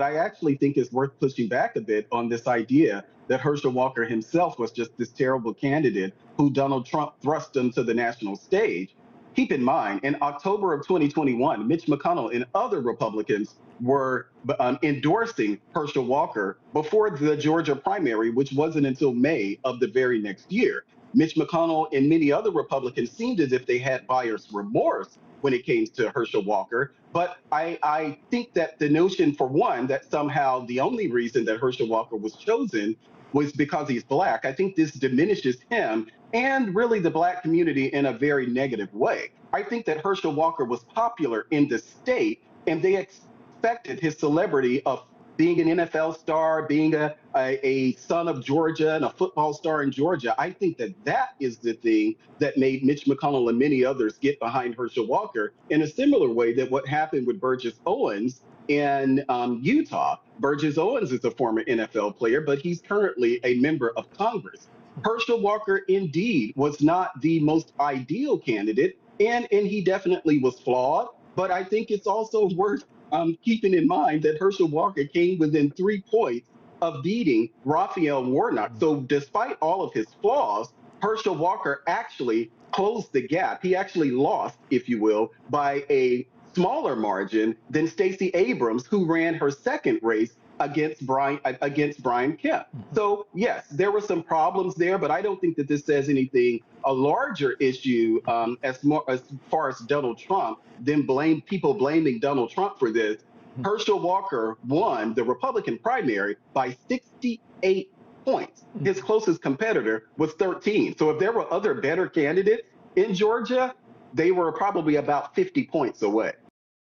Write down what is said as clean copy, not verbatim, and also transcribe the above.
I actually think it's worth pushing back a bit on this idea that Herschel Walker himself was just this terrible candidate who Donald Trump thrust onto the national stage. Keep in mind, in October of 2021, Mitch McConnell and other Republicans were endorsing Herschel Walker before the Georgia primary, which wasn't until May of the very next year. Mitch McConnell and many other Republicans seemed as if they had buyer's remorse when it came to Herschel Walker. But I think that the notion, for one, that somehow the only reason that Herschel Walker was chosen was because he's Black, I think this diminishes him and really the Black community in a very negative way. I think that Herschel Walker was popular in the state, and they expected his celebrity of being an NFL star, being a son of Georgia and a football star in Georgia. I think that that is the thing that made Mitch McConnell and many others get behind Herschel Walker in a similar way that what happened with Burgess Owens in Utah. Burgess Owens is a former NFL player, but he's currently a member of Congress. Herschel Walker indeed was not the most ideal candidate, and he definitely was flawed. But I think it's also worth keeping in mind that Herschel Walker came within 3 points of beating Raphael Warnock. So despite all of his flaws, Herschel Walker actually closed the gap. He actually lost, if you will, by a smaller margin than Stacey Abrams, who ran her second race against Brian Kemp. So yes, there were some problems there, but I don't think that this says anything. A larger issue as far as Donald Trump, people blaming Donald Trump for this. Herschel Walker won the Republican primary by 68 points. His closest competitor was 13. So if there were other better candidates in Georgia, they were probably about 50 points away.